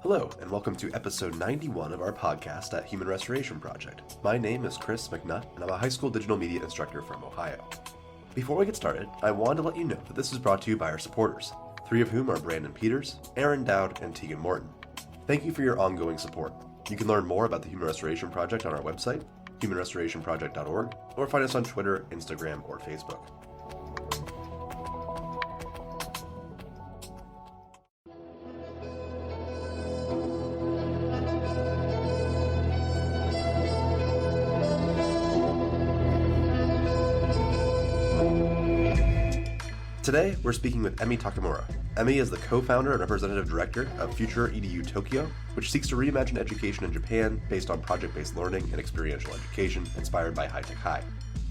Hello, and welcome to episode 91 of our podcast at Human Restoration Project. My name is Chris McNutt, and I'm a high school digital media instructor from Ohio. Before we get started, I wanted to let you know that this is brought to you by our supporters, three of whom are Brandon Peters, Aaron Dowd, and Tegan Morton. Thank you for your ongoing support. You can learn more about the Human Restoration Project on our website, humanrestorationproject.org, or find us on Twitter, Instagram, or Facebook. Today, we're speaking with Emi Takemura. Emi is the co-founder and representative director of FutureEdu Tokyo, which seeks to reimagine education in Japan based on project-based learning and experiential education inspired by High-Tech High.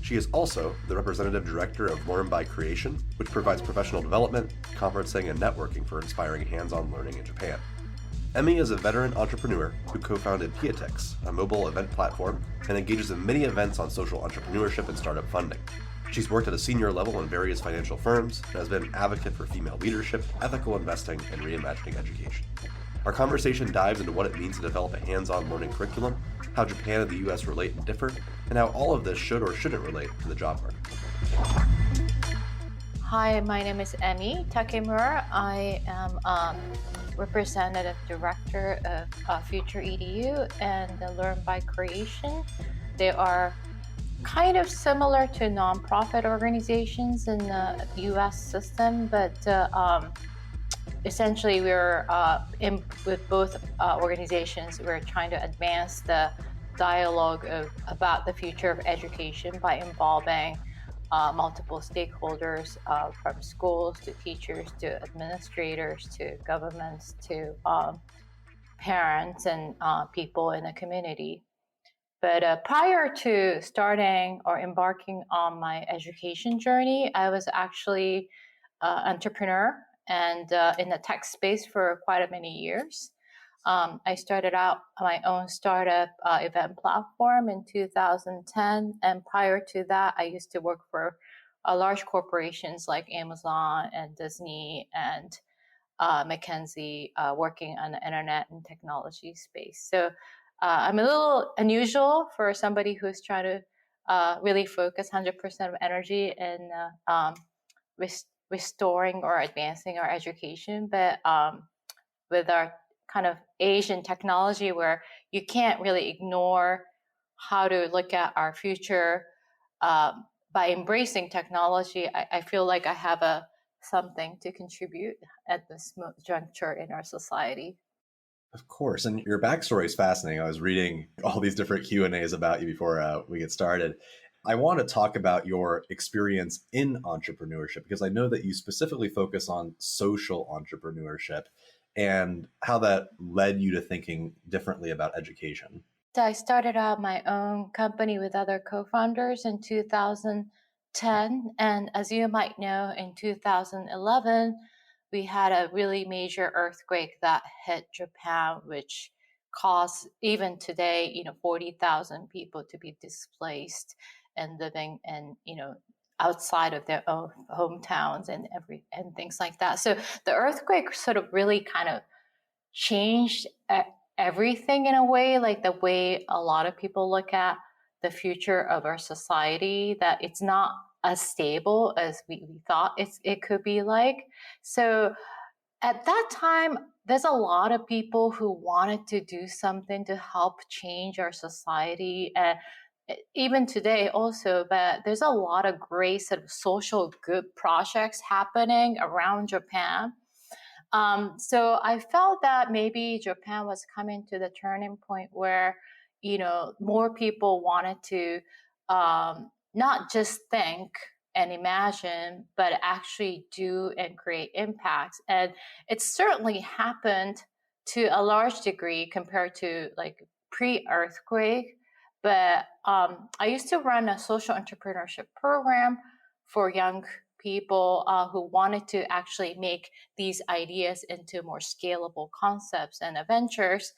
She is also the representative director of Learn by Creation, which provides professional development, conferencing, and networking for inspiring hands-on learning in Japan. Emi is a veteran entrepreneur who co-founded Peatix, a mobile event platform, and engages in many events on social entrepreneurship and startup funding. She's worked at a senior level in various financial firms and has been an advocate for female leadership, ethical investing, and reimagining education. Our conversation dives into what it means to develop a hands-on learning curriculum, how Japan and the US relate and differ, and how all of this should or shouldn't relate to the job market. Hi, my name is Emi Takemura. I am representative director of FutureEdu and the Learn by Creation. They are kind of similar to nonprofit organizations in the U.S. system, but essentially we're with both organizations, we're trying to advance the dialogue about the future of education by involving multiple stakeholders, from schools to teachers to administrators to governments to parents and people in the community. But prior to starting or embarking on my education journey, I was actually an entrepreneur and in the tech space for quite many years. I started out my own startup event platform in 2010. And prior to that, I used to work for large corporations like Amazon and Disney and McKinsey, working on the internet and technology space. So I'm a little unusual for somebody who's trying to really focus 100% of energy in restoring or advancing our education. But with our kind of age in technology where you can't really ignore how to look at our future by embracing technology, I feel like I have something to contribute at this juncture in our society. Of course, and your backstory is fascinating. I was reading all these different Q&As about you before we get started. I want to talk about your experience in entrepreneurship because I know that you specifically focus on social entrepreneurship and how that led you to thinking differently about education. So I started out my own company with other co-founders in 2010. And as you might know, in 2011, we had a really major earthquake that hit Japan, which caused, even today, 40,000 people to be displaced and living in, outside of their own hometowns and things like that. So the earthquake sort of really kind of changed everything in a way, like the way a lot of people look at the future of our society, that it's not as stable as we thought it could be like. So at that time, there's a lot of people who wanted to do something to help change our society. And even today also, but there's a lot of great sort of social good projects happening around Japan. So I felt that maybe Japan was coming to the turning point where, more people wanted to not just think and imagine, but actually do and create impacts. And it certainly happened to a large degree compared to like pre-earthquake. But I used to run a social entrepreneurship program for young people who wanted to actually make these ideas into more scalable concepts and adventures.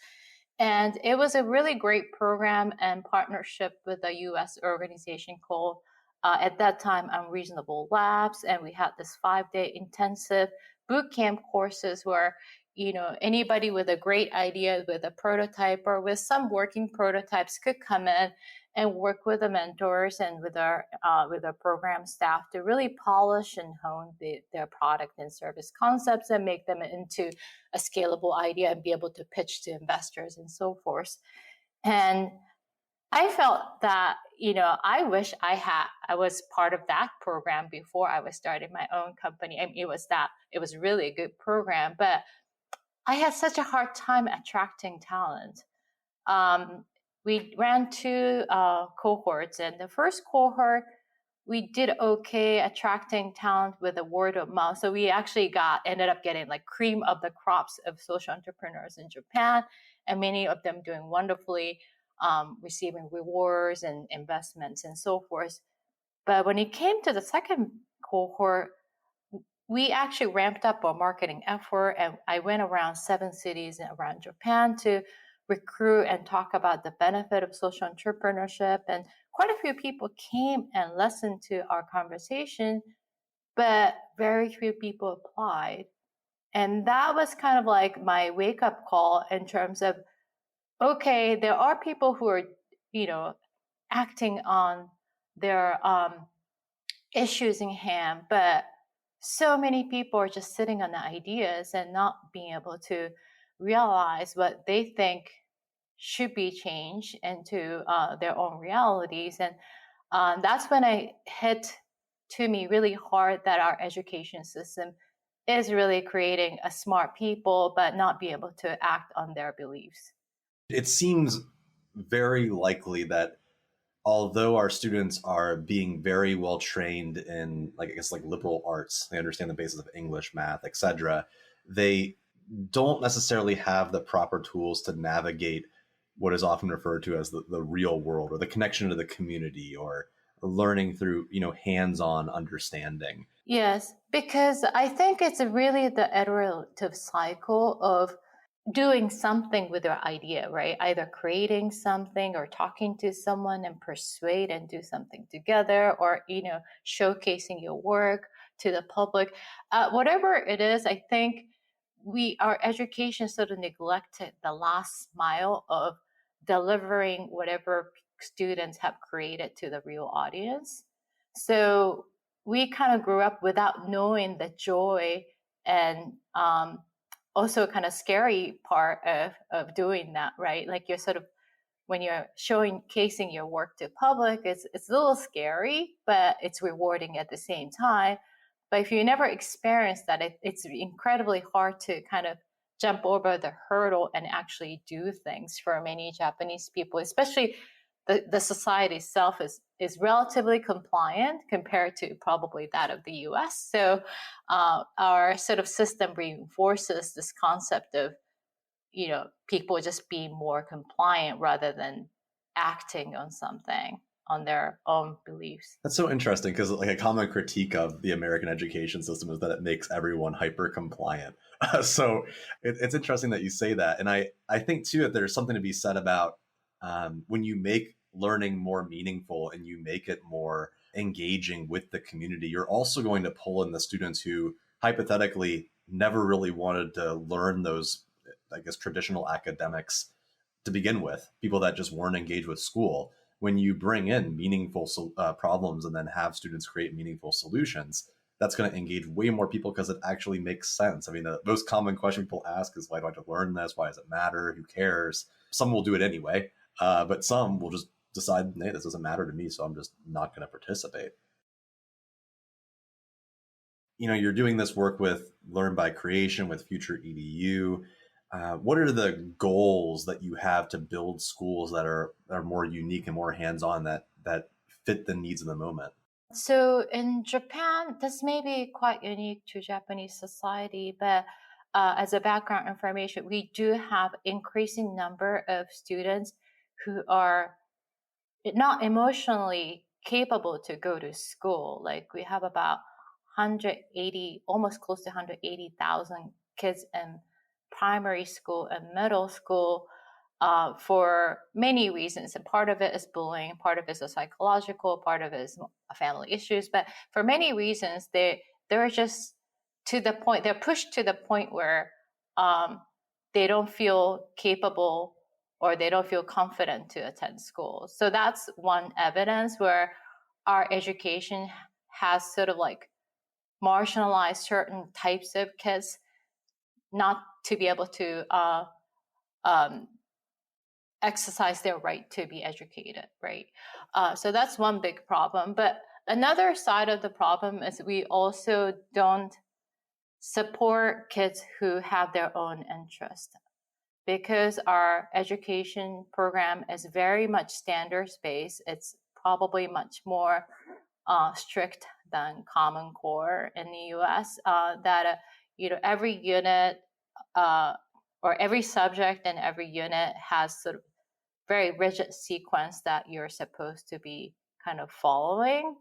And it was a really great program and partnership with a US organization called, at that time, Unreasonable Labs. And we had this 5-day intensive boot camp courses where, anybody with a great idea, with a prototype or with some working prototypes could come in and work with the mentors and with our program staff to really polish and hone their product and service concepts and make them into a scalable idea and be able to pitch to investors and so forth. And I felt that, I wish I was part of that program before I was starting my own company. I mean, it was really a good program, but I had such a hard time attracting talent. We ran two cohorts, and the first cohort, we did okay attracting talent with a word of mouth. So we actually ended up getting like cream of the crops of social entrepreneurs in Japan, and many of them doing wonderfully, receiving rewards and investments and so forth. But when it came to the second cohort, we actually ramped up our marketing effort, and I went around 7 cities around Japan to recruit and talk about the benefit of social entrepreneurship. And quite a few people came and listened to our conversation, but very few people applied. And that was kind of like my wake up call in terms of, okay, there are people who are, acting on their issues in hand, but so many people are just sitting on the ideas and not being able to realize what they think should be changed into their own realities. And that's when it hit to me really hard that our education system is really creating a smart people, but not be able to act on their beliefs. It seems very likely that although our students are being very well trained in, like, I guess, like liberal arts, they understand the basis of English, math, etc., they don't necessarily have the proper tools to navigate what is often referred to as the real world, or the connection to the community, or learning through, hands-on understanding. Yes, because I think it's really the iterative cycle of doing something with your idea, right? Either creating something or talking to someone and persuade and do something together, or, showcasing your work to the public. Whatever it is, I think our education sort of neglected the last mile of delivering whatever students have created to the real audience. So we kind of grew up without knowing the joy and also kind of scary part of doing that, right? Like you're sort of, when you're showcasing your work to public, it's a little scary, but it's rewarding at the same time. But if you never experience that, it's incredibly hard to kind of jump over the hurdle and actually do things for many Japanese people, especially the society itself is relatively compliant compared to probably that of the US. So our sort of system reinforces this concept of, people just being more compliant rather than acting on something on their own beliefs. That's so interesting, because like a common critique of the American education system is that it makes everyone hyper compliant. So it's interesting that you say that. And I think too that there's something to be said about when you make learning more meaningful and you make it more engaging with the community, you're also going to pull in the students who hypothetically never really wanted to learn those, I guess, traditional academics to begin with, people that just weren't engaged with school. When you bring in meaningful problems and then have students create meaningful solutions, that's going to engage way more people because it actually makes sense. I mean, the most common question people ask is, why do I have to learn this? Why does it matter? Who cares? Some will do it anyway, but some will just decide, hey, this doesn't matter to me, so I'm just not going to participate. You're doing this work with Learn by Creation, with FutureEdu. What are the goals that you have to build schools that are more unique and more hands-on, that fit the needs of the moment? So in Japan, this may be quite unique to Japanese society, but as a background information, we do have increasing number of students who are not emotionally capable to go to school. Like we have about 180, almost close to 180,000 kids in primary school and middle school for many reasons. And part of it is bullying, part of it is psychological, part of it is family issues. But for many reasons, they're just to the point, they're pushed to the point where they don't feel capable or they don't feel confident to attend school. So that's one evidence where our education has sort of like marginalized certain types of kids not to be able to exercise their right to be educated, right? So that's one big problem. But another side of the problem is we also don't support kids who have their own interest, because our education program is very much standards based. It's probably much more strict than Common Core in the U.S. That every unit or every subject in every unit has sort of very rigid sequence that you're supposed to be kind of following.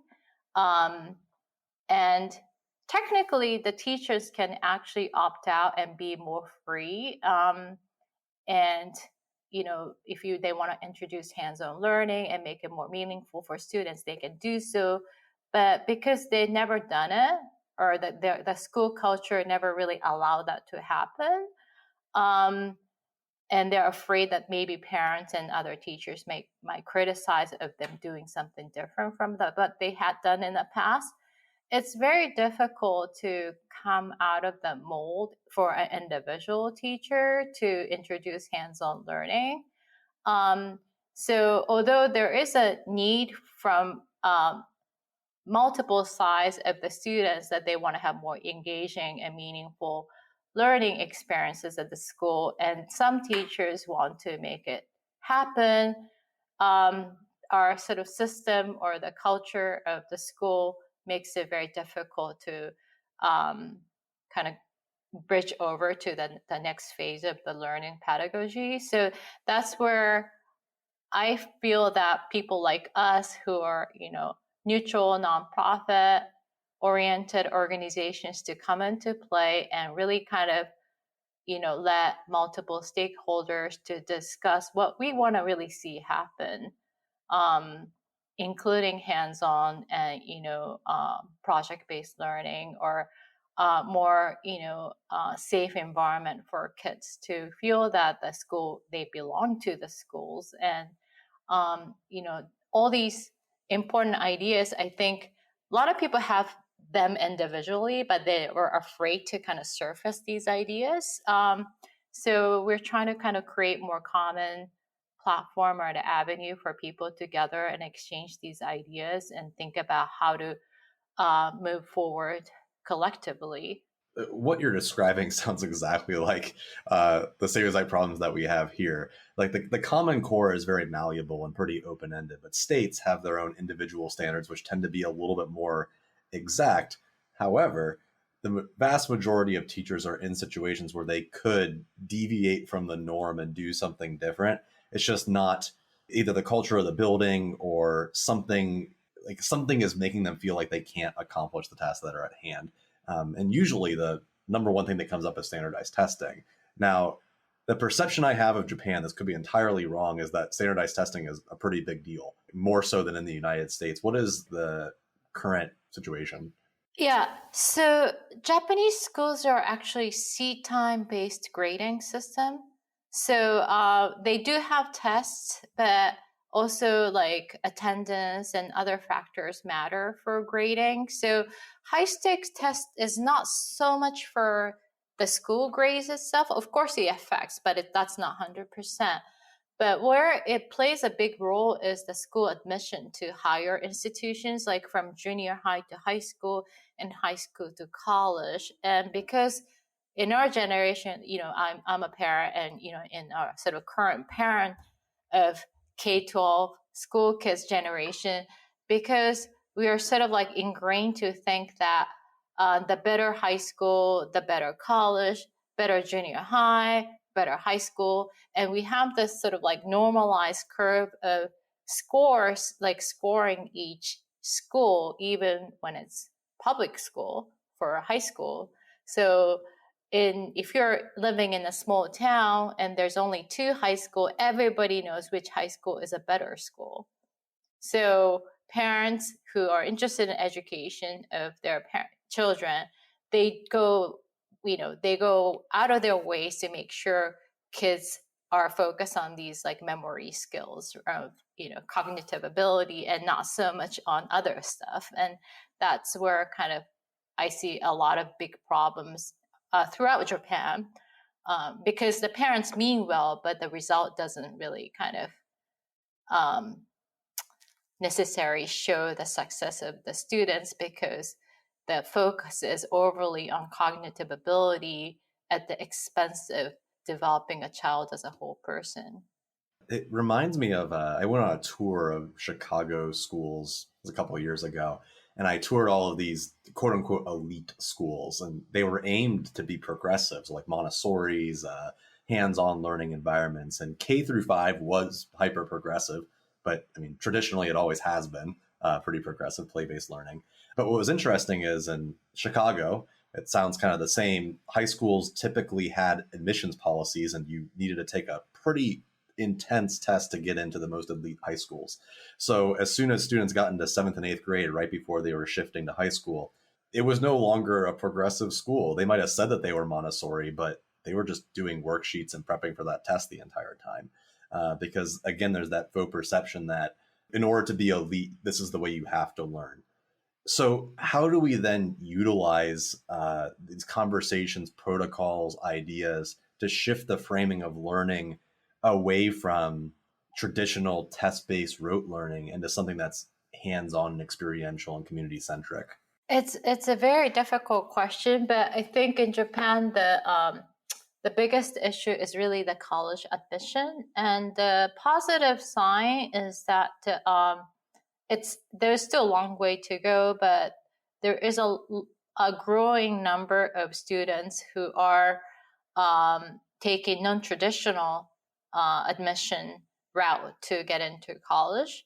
And technically, the teachers can actually opt out and be more free. And if they want to introduce hands-on learning and make it more meaningful for students, they can do so. But because they've never done it, or the school culture never really allowed that to happen, and they're afraid that maybe parents and other teachers might criticize of them doing something different from what they had done in the past, it's very difficult to come out of the mold for an individual teacher to introduce hands-on learning. So although there is a need from multiple sides of the students that they want to have more engaging and meaningful learning experiences at the school, and some teachers want to make it happen, our sort of system or the culture of the school makes it very difficult to kind of bridge over to the next phase of the learning pedagogy. So that's where I feel that people like us who are, neutral, nonprofit oriented organizations to come into play and really kind of, let multiple stakeholders to discuss what we want to really see happen, including hands-on and, project-based learning, or more, safe environment for kids to feel that they belong to the schools. And, all these important ideas, I think a lot of people have them individually, but they were afraid to kind of surface these ideas. So we're trying to kind of create more common platform or an avenue for people to gather and exchange these ideas and think about how to move forward collectively. What you're describing sounds exactly like the stereotype problems that we have here. Like the Common Core is very malleable and pretty open-ended, but states have their own individual standards, which tend to be a little bit more exact. However, the vast majority of teachers are in situations where they could deviate from the norm and do something different. It's just not either the culture of the building or something is making them feel like they can't accomplish the tasks that are at hand. And usually the number one thing that comes up is standardized testing. Now, the perception I have of Japan, this could be entirely wrong, is that standardized testing is a pretty big deal, more so than in the United States. What is the current situation? Yeah, so Japanese schools are actually seat time based grading system. So they do have tests, but also like attendance and other factors matter for grading. So high stakes test is not so much for the school grades itself. Of course it affects, but that's not 100%. But where it plays a big role is the school admission to higher institutions, like from junior high to high school and high school to college. And because in our generation, I'm a parent, and in our sort of current parent of K-12 school kids generation, because we are sort of like ingrained to think that the better high school, the better college, better junior high, better high school. And we have this sort of like normalized curve of scores, like scoring each school, even when it's public school for high school. So if you're living in a small town and there's only 2 high school, everybody knows which high school is a better school. So parents who are interested in education of their children, they go, they go out of their ways to make sure kids are focused on these like memory skills of, cognitive ability and not so much on other stuff. And that's where kind of I see a lot of big problems throughout Japan, because the parents mean well, but the result doesn't really kind of necessarily show the success of the students, because the focus is overly on cognitive ability at the expense of developing a child as a whole person. It reminds me of, I went on a tour of Chicago schools a couple of years ago, and I toured all of these quote unquote elite schools, and they were aimed to be progressive, so like Montessori's, hands-on learning environments. And K through 5 was hyper progressive, but I mean, traditionally it always has been pretty progressive, play-based learning. But what was interesting is in Chicago, it sounds kind of the same. High schools typically had admissions policies, and you needed to take a pretty intense test to get into the most elite high schools. So as soon as students got into 7th and 8th grade, right before they were shifting to high school, it was no longer a progressive school. They might have said that they were Montessori, but they were just doing worksheets and prepping for that test the entire time. Because again, there's that faux perception that in order to be elite, this is the way you have to learn. So how do we then utilize these conversations, protocols, ideas to shift the framing of learning away from traditional test-based rote learning into something that's hands-on and experiential and community-centric? It's a very difficult question, but I think in Japan the biggest issue is really the college admission, and the positive sign is that there's still a long way to go, but there is a growing number of students who are taking non-traditional admission route to get into college.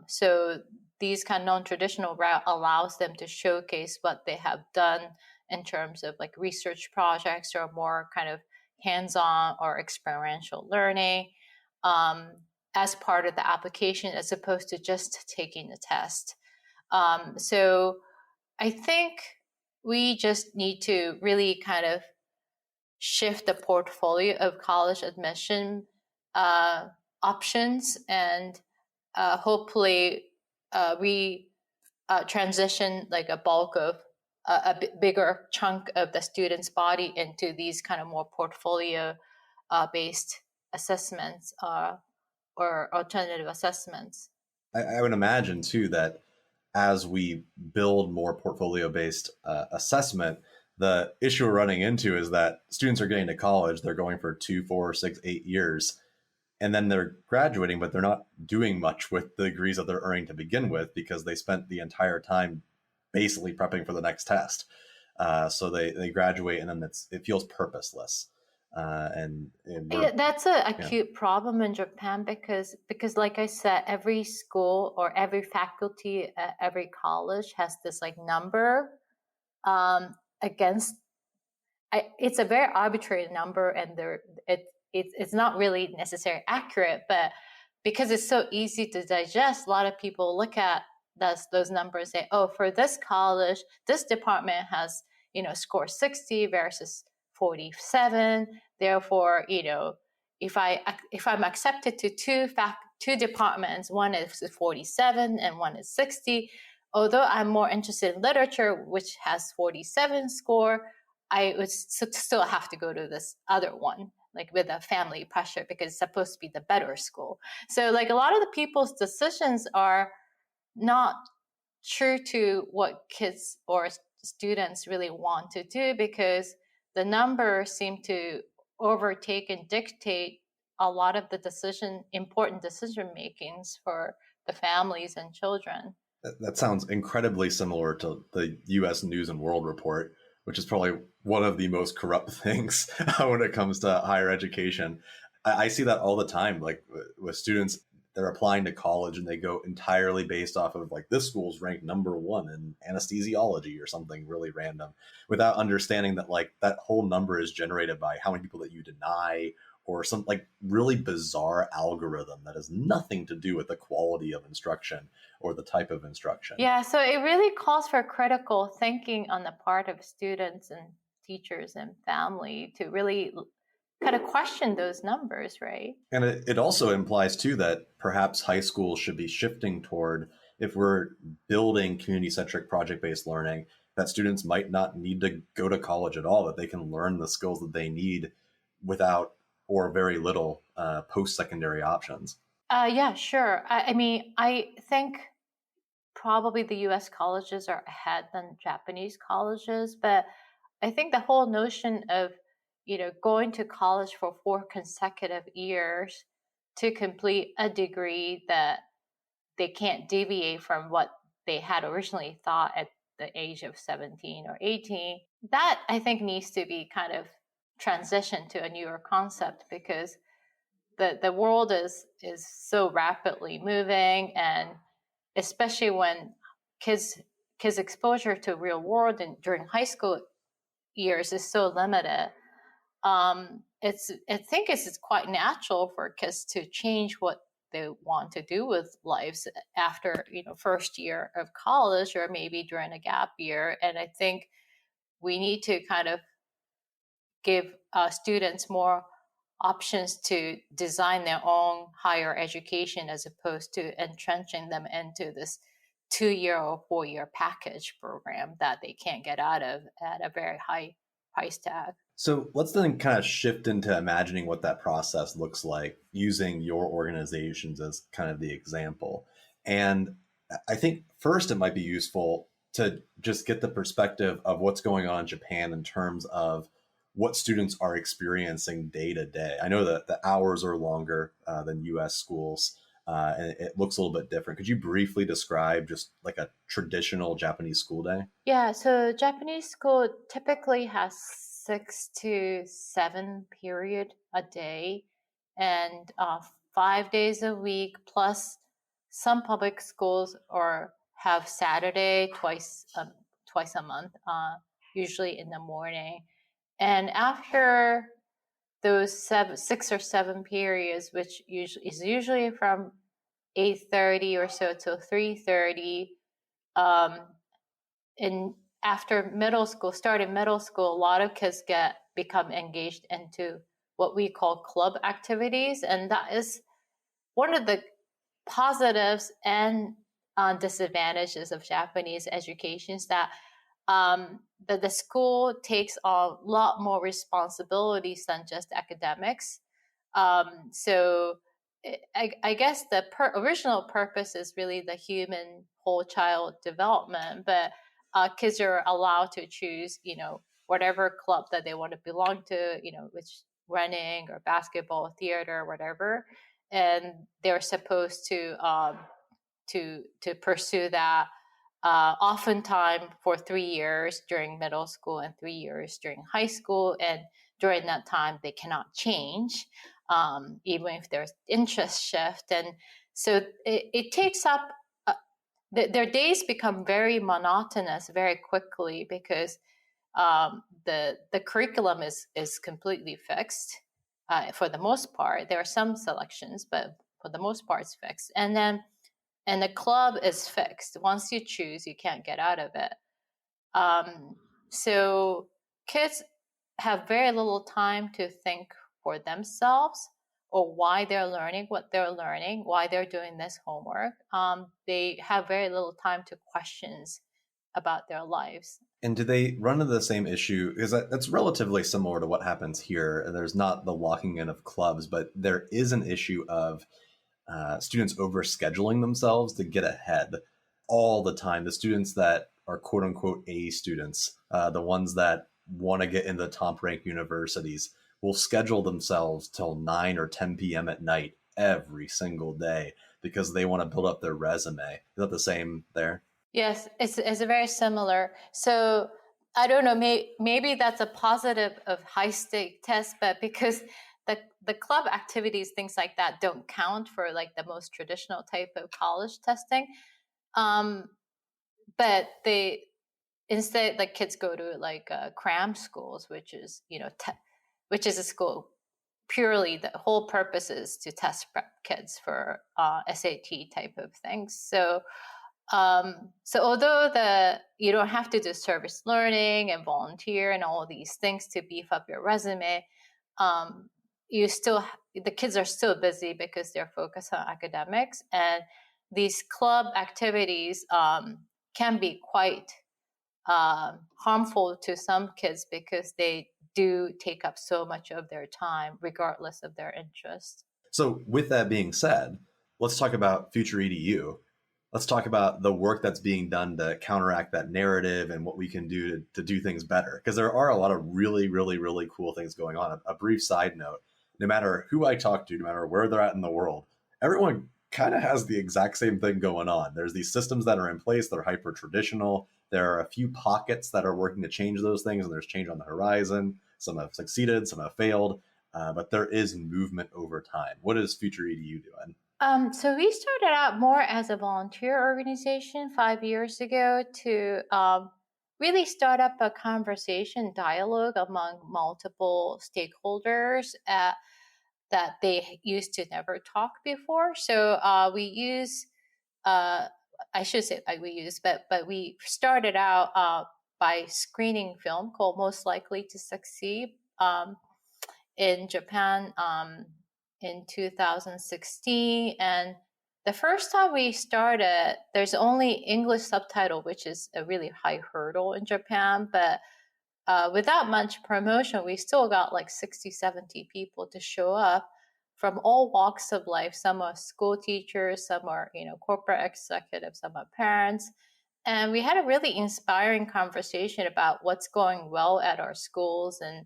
So these kind of non-traditional route allows them to showcase what they have done in terms of like research projects or more kind of hands-on or experiential learning as part of the application, as opposed to just taking the test. So I think we just need to really kind of shift the portfolio of college admission options, and hopefully we transition like a bulk of bigger chunk of the student's body into these kind of more portfolio based assessments or alternative assessments. I would imagine too that as we build more portfolio-based assessment, the issue we're running into is that students are getting to college, they're going for 2, 4, 6, 8 years, and then they're graduating, but they're not doing much with the degrees that they're earning to begin with, because they spent the entire time basically prepping for the next test. So they graduate, and then it feels purposeless. That's an acute problem in Japan, because like I said, every school or every faculty at every college has this like number against. It's a very arbitrary number, and it's not really necessarily accurate, but because it's so easy to digest, a lot of people look at those numbers and say, oh, for this college, this department has score 60 versus 47. Therefore, if I'm accepted to two departments, one is 47 and one is 60. Although I'm more interested in literature, which has 47 score, I would still have to go to this other one, like with a family pressure, because it's supposed to be the better school. So like a lot of the people's decisions are not true to what kids or students really want to do, because the numbers seem to overtake and dictate a lot of the important decision makings for the families and children. That sounds incredibly similar to the U.S. News and World Report, which is probably one of the most corrupt things when it comes to higher education. I see that all the time, like with students, they're applying to college and they go entirely based off of like, this school's ranked #1 in anesthesiology or something really random, without understanding that like that whole number is generated by how many people that you deny, or some like really bizarre algorithm that has nothing to do with the quality of instruction or the type of instruction. Yeah, so it really calls for critical thinking on the part of students and teachers and family to really kind of question those numbers, right? And it also implies too that perhaps high school should be shifting toward, if we're building community-centric project-based learning, that students might not need to go to college at all, that they can learn the skills that they need without or very little post-secondary options. Yeah, sure. I mean, I think probably the US colleges are ahead than Japanese colleges, but I think the whole notion of, going to college for 4 consecutive years to complete a degree that they can't deviate from what they had originally thought at the age of 17 or 18, that I think needs to be kind of transitioned to a newer concept, because the world is so rapidly moving, and especially when kids exposure to real world and during high school years is so limited. I think it's quite natural for kids to change what they want to do with lives after first year of college, or maybe during a gap year. And I think we need to kind of give students more options to design their own higher education, as opposed to entrenching them into this 2-year or 4-year package program that they can't get out of at a very high price tag. So let's then kind of shift into imagining what that process looks like, using your organizations as kind of the example. And I think first it might be useful to just get the perspective of what's going on in Japan in terms of what students are experiencing day to day. I know that the hours are longer than US schools, and it looks a little bit different. Could you briefly describe just like a traditional Japanese school day? Yeah, so Japanese school typically has 6 to 7 period a day, and 5 days a week, plus some public schools or have Saturday twice a month, usually in the morning. And after those 6 or 7 periods, which is usually from 8:30 or so till 3:30, in after starting middle school, a lot of kids become engaged into what we call club activities, and that is one of the positives and disadvantages of Japanese education, is that the school takes a lot more responsibilities than just academics. So I guess the original purpose is really the human whole child development, but kids are allowed to choose, whatever club that they want to belong to, which running or basketball, theater, whatever, and they're supposed to pursue that. Oftentimes for 3 years during middle school and 3 years during high school, and during that time they cannot change, even if there's interest shift. And so it takes up their days become very monotonous very quickly, because the curriculum is completely fixed for the most part. There are some selections, but for the most part it's fixed. And the club is fixed. Once you choose, you can't get out of it. So kids have very little time to think for themselves, or why they're learning what they're learning, why they're doing this homework. They have very little time to questions about their lives. And do they run into the same issue? Because that's relatively similar to what happens here. There's not the locking in of clubs, but there is an issue of students overscheduling themselves to get ahead all the time. The students that are quote unquote A students, the ones that want to get into the top ranked universities, will schedule themselves till 9 or 10 p.m. at night every single day because they want to build up their resume. Is that the same there? Yes, it's very similar. So I don't know, maybe that's a positive of high stake tests, but because the club activities, things like that, don't count for like the most traditional type of college testing. But they instead, like, kids go to like cram schools, which is which is a school purely the whole purpose is to test prep kids for SAT type of things. So although you don't have to do service learning and volunteer and all these things to beef up your resume, the kids are still busy because they're focused on academics, and these club activities can be quite harmful to some kids because they do take up so much of their time, regardless of their interest. So with that being said, let's talk about FutureEdu. Let's talk about the work that's being done to counteract that narrative and what we can do to do things better. Because there are a lot of really, really, really cool things going on. A brief side note, no matter who I talk to, no matter where they're at in the world, everyone kind of has the exact same thing going on. There's these systems that are in place that are hyper traditional. There are a few pockets that are working to change those things, and there's change on the horizon. Some have succeeded, some have failed, but there is movement over time. What is FutureEdu doing? So we started out more as a volunteer organization 5 years ago to really start up a conversation dialogue among multiple stakeholders that they used to never talk before. So we use, I should say we use, but we started out by screening film called Most Likely to Succeed in Japan in 2016. And the first time we started, there's only English subtitle, which is a really high hurdle in Japan. But without much promotion, we still got like 60, 70 people to show up from all walks of life. Some are school teachers, some are, corporate executives, some are parents. And we had a really inspiring conversation about what's going well at our schools and,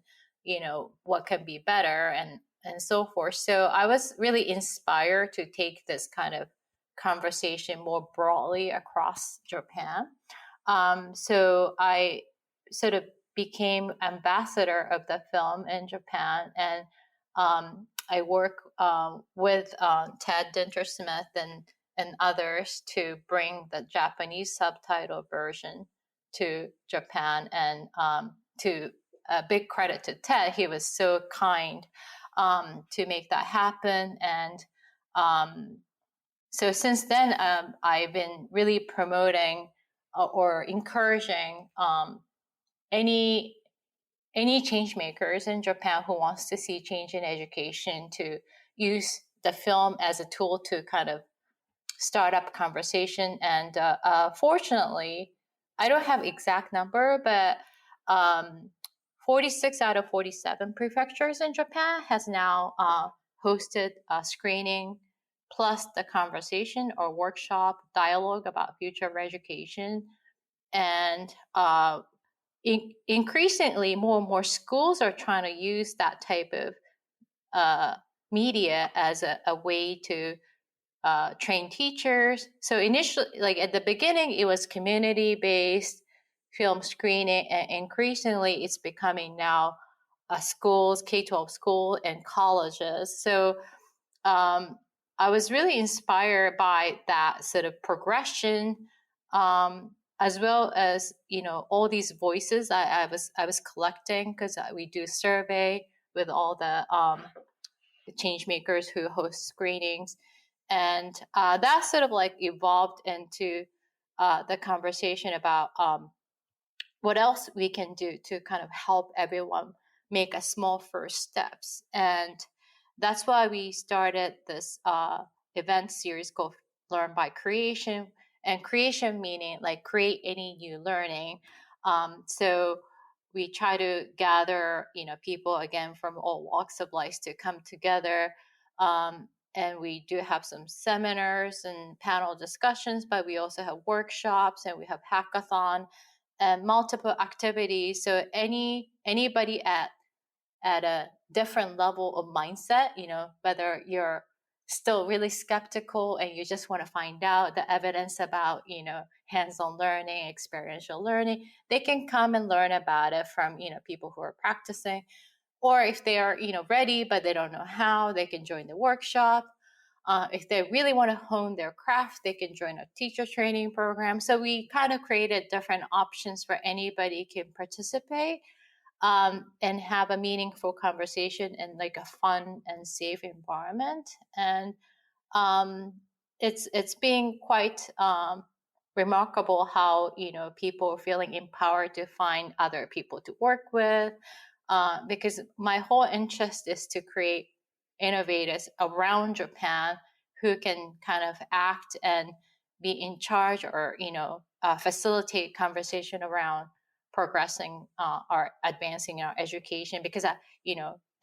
what can be better and so forth. So I was really inspired to take this kind of conversation more broadly across Japan. So I sort of became ambassador of the film in Japan, and I work with Ted Dintersmith and others to bring the Japanese subtitle version to Japan. And to a big credit to Ted, he was so kind to make that happen. And so since then, I've been really promoting or encouraging any change makers in Japan who wants to see change in education to use the film as a tool to kind of start up conversation. And fortunately, I don't have exact number, but 46 out of 47 prefectures in Japan has now hosted a screening plus the conversation or workshop dialogue about future of education. And increasingly, more and more schools are trying to use that type of media as a way to train teachers. So initially, like at the beginning, it was community-based film screening, and increasingly it's becoming now schools, K-12 school and colleges. So I was really inspired by that sort of progression, as well as all these voices I was collecting, because we do survey with all the change makers who host screenings, and that sort of like evolved into the conversation about what else we can do to kind of help everyone make a small first steps. And that's why we started this event series called Learn by Creation. And creation meaning like create any new learning. So we try to gather, people again from all walks of life to come together. And we do have some seminars and panel discussions, but we also have workshops and we have hackathon and multiple activities. So anybody at a different level of mindset, whether you're still really skeptical and you just want to find out the evidence about, hands-on learning, experiential learning, they can come and learn about it from, people who are practicing. Or if they are, ready, but they don't know how, they can join the workshop. If they really want to hone their craft, they can join a teacher training program. So we kind of created different options for anybody can participate. and have a meaningful conversation in like a fun and safe environment. And it's being quite remarkable how people are feeling empowered to find other people to work with, because my whole interest is to create innovators around Japan who can kind of act and be in charge, or facilitate conversation around progressing or advancing our education, because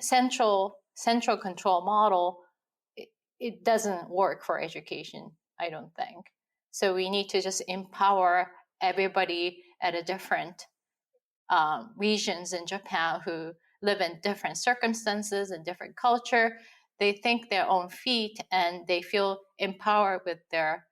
central control model, it doesn't work for education, I don't think. So we need to just empower everybody at a different regions in Japan who live in different circumstances and different culture. They think their own feet and they feel empowered with their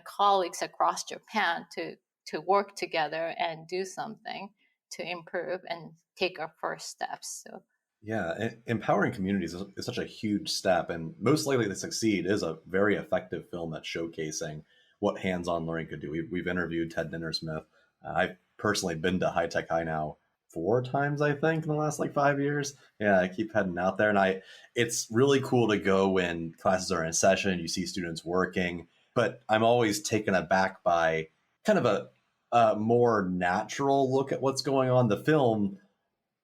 colleagues across Japan to work together and do something to improve and take our first steps. So Yeah, empowering communities is such a huge step, and most likely to succeed is a very effective film at showcasing what hands-on learning could do. We've interviewed Ted Dintersmith. I've personally been to High Tech High now 4 times, I think, in the last like 5 years. Yeah, I keep heading out there, and it's really cool to go when classes are in session. You see students working, but I'm always taken aback by kind of a more natural look at what's going on. The film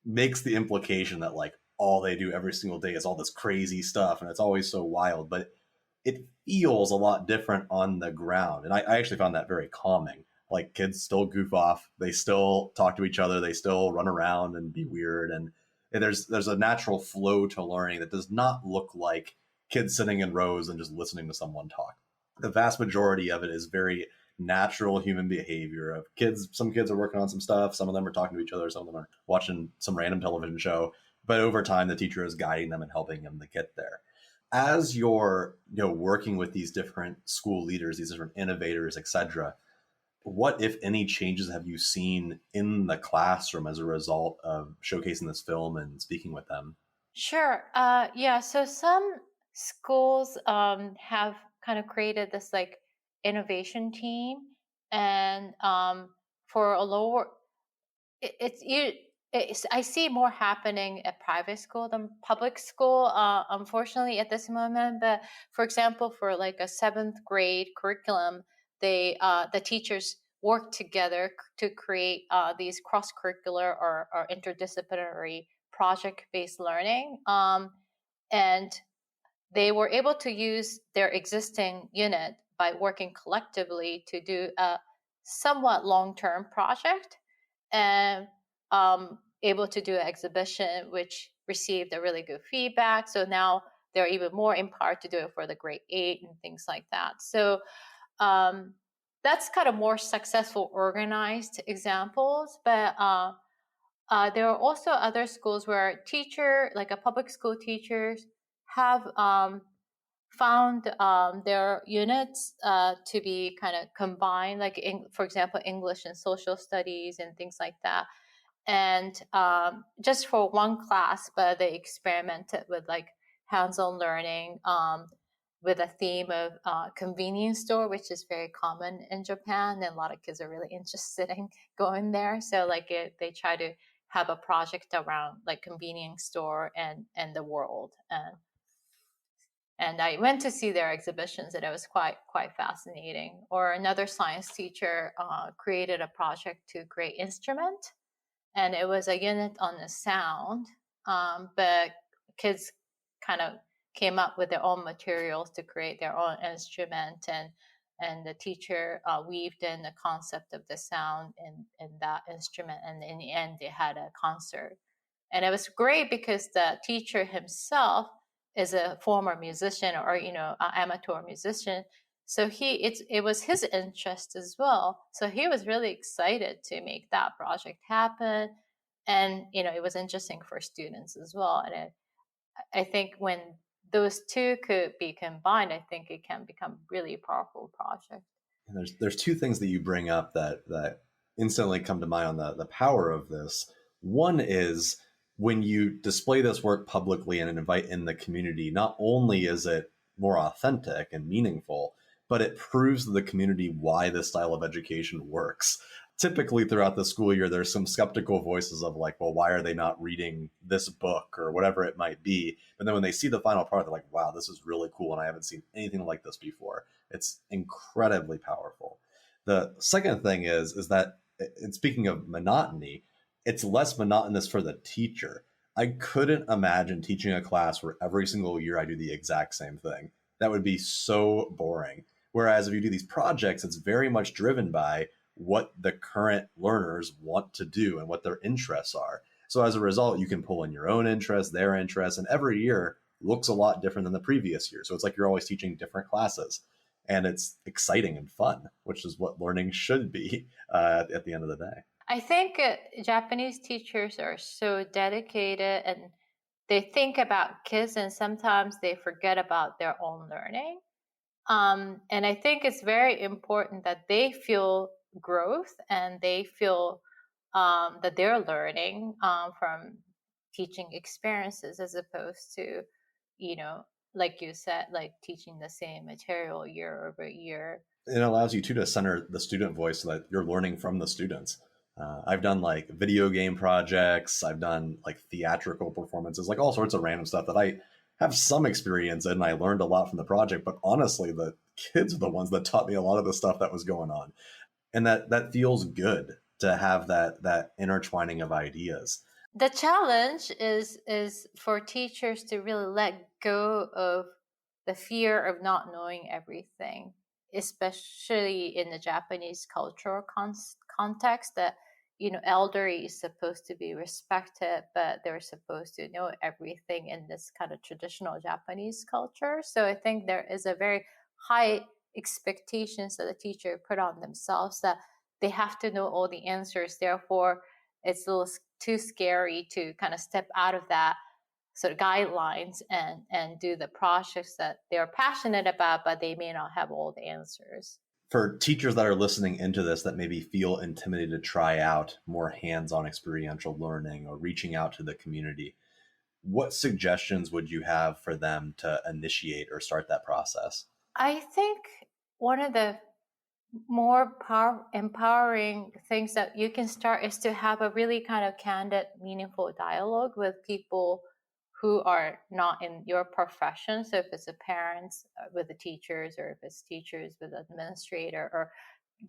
makes the implication that like all they do every single day is all this crazy stuff and it's always so wild, but it feels a lot different on the ground. And I actually found that very calming. Like kids still goof off, they still talk to each other, they still run around and be weird. And there's a natural flow to learning that does not look like kids sitting in rows and just listening to someone talk. The vast majority of it is very natural human behavior of kids. Some kids are working on some stuff. Some of them are talking to each other. Some of them are watching some random television show. But over time, the teacher is guiding them and helping them to get there. As you're working with these different school leaders, these different innovators, etc., what, if any, changes have you seen in the classroom as a result of showcasing this film and speaking with them? Sure. Yeah. So some schools have kind of created this like innovation team, and for a lower, I see more happening at private school than public school, unfortunately, at this moment. But for example, for like a 7th grade curriculum, the teachers work together to create these cross curricular or interdisciplinary project based learning, and they were able to use their existing unit by working collectively to do a somewhat long term project, and able to do an exhibition which received a really good feedback. So now they're even more empowered to do it for the grade 8 and things like that. So that's kind of more successful organized examples. But there are also other schools where like a public school teachers have found their units to be kind of combined, like for example, English and social studies and things like that. And just for one class, but they experimented with like hands-on learning with a theme of convenience store, which is very common in Japan, and a lot of kids are really interested in going there. So like they try to have a project around like convenience store and the world. And I went to see their exhibitions, and it was quite fascinating. Or another science teacher created a project to create instrument, and it was a unit on the sound, but kids kind of came up with their own materials to create their own instrument, and the teacher weaved in the concept of the sound in that instrument, and in the end they had a concert. And it was great because the teacher himself is a former musician, or an amateur musician. So it was his interest as well. So he was really excited to make that project happen, and it was interesting for students as well. And I think when those two could be combined, I think it can become really powerful project. And there's two things that you bring up that instantly come to mind on the power of this. One is when you display this work publicly and invite in the community, not only is it more authentic and meaningful, but it proves to the community why this style of education works. typically throughout the school year, there's some skeptical voices of like, well, why are they not reading this book or whatever it might be? But then when they see the final product, they're like, wow, this is really cool. And I haven't seen anything like this before. It's incredibly powerful. The second thing is that, and speaking of monotony, it's less monotonous for the teacher. I couldn't imagine teaching a class where every single year I do the exact same thing. That would be so boring. Whereas if you do these projects, it's very much driven by what the current learners want to do and what their interests are. So as a result, you can pull in your own interests, their interests, and every year looks a lot different than the previous year. So it's like you're always teaching different classes, and it's exciting and fun, which is what learning should be at the end of the day. I think Japanese teachers are so dedicated and they think about kids, and sometimes they forget about their own learning. And I think it's very important that they feel growth and they feel that they're learning from teaching experiences as opposed to, like you said, like teaching the same material year over year. It allows you too to center the student voice so that you're learning from the students. I've done like video game projects. I've done like theatrical performances, like all sorts of random stuff that I have some experience in. I learned a lot from the project, but honestly, the kids are the ones that taught me a lot of the stuff that was going on. And that feels good to have that intertwining of ideas. The challenge is for teachers to really let go of the fear of not knowing everything, especially in the Japanese cultural context that, elderly is supposed to be respected, but they're supposed to know everything in this kind of traditional Japanese culture. So I think there is a very high expectations that the teacher put on themselves that they have to know all the answers. Therefore, it's a little too scary to kind of step out of that sort of guidelines and do the projects that they're passionate about, but they may not have all the answers. For teachers that are listening into this that maybe feel intimidated to try out more hands-on experiential learning or reaching out to the community, what suggestions would you have for them to initiate or start that process? I think one of the more empowering things that you can start is to have a really kind of candid, meaningful dialogue with people who are not in your profession. So if it's a parents with the teachers, or if it's teachers with the administrator, or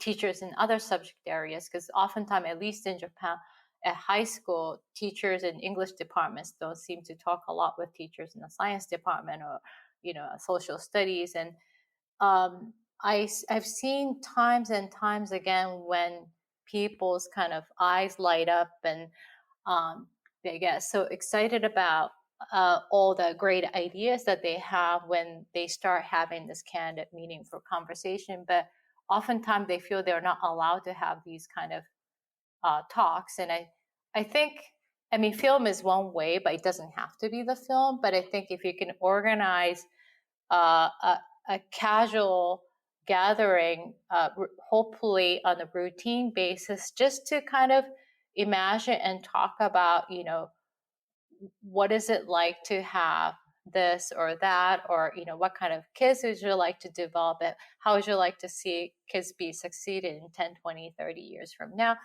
teachers in other subject areas, because oftentimes, at least in Japan, at high school, teachers in English departments don't seem to talk a lot with teachers in the science department or, social studies. And I've seen times and times again when people's kind of eyes light up and they get so excited about all the great ideas that they have when they start having this candid, meaningful conversation. But oftentimes they feel they're not allowed to have these kind of talks. And I think, film is one way, but it doesn't have to be the film. But I think if you can organize a casual gathering, hopefully on a routine basis, just to kind of imagine and talk about, what is it like to have this or that, or, what kind of kids would you like to develop it? How would you like to see kids be succeeded in 10, 20, 30 years from now?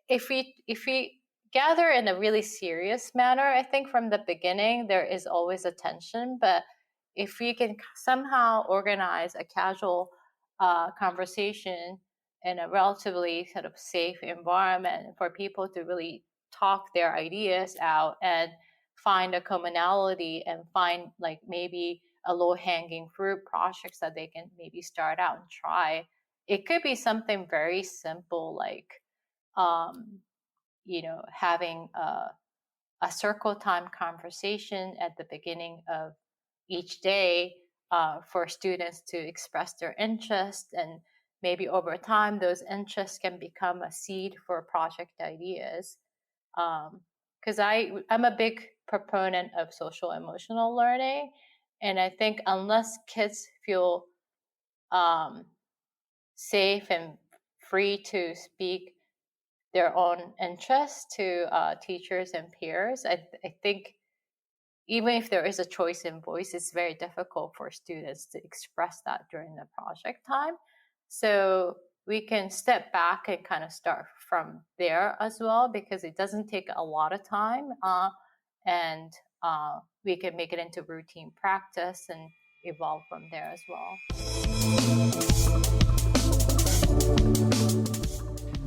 If we gather in a really serious manner, I think from the beginning, there is always a tension, but if we can somehow organize a casual conversation in a relatively sort of safe environment for people to really talk their ideas out and find a commonality and find like maybe a low-hanging fruit projects that they can maybe start out and try. It could be something very simple like, having a circle time conversation at the beginning of each day for students to express their interest, and maybe over time those interests can become a seed for project ideas. Because I'm a big proponent of social emotional learning, and I think unless kids feel safe and free to speak their own interests to teachers and peers, I think even if there is a choice in voice, it's very difficult for students to express that during the project time. So we can step back and kind of start from there as well, because it doesn't take a lot of time, and we can make it into routine practice and evolve from there as well.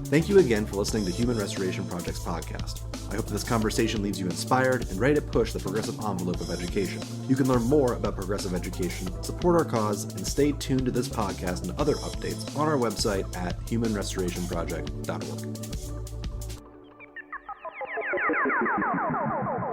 Thank you again for listening to Human Restoration Project's podcast. I hope this conversation leaves you inspired and ready to push the progressive envelope of education. You can learn more about progressive education, support our cause, and stay tuned to this podcast and other updates on our website at humanrestorationproject.org.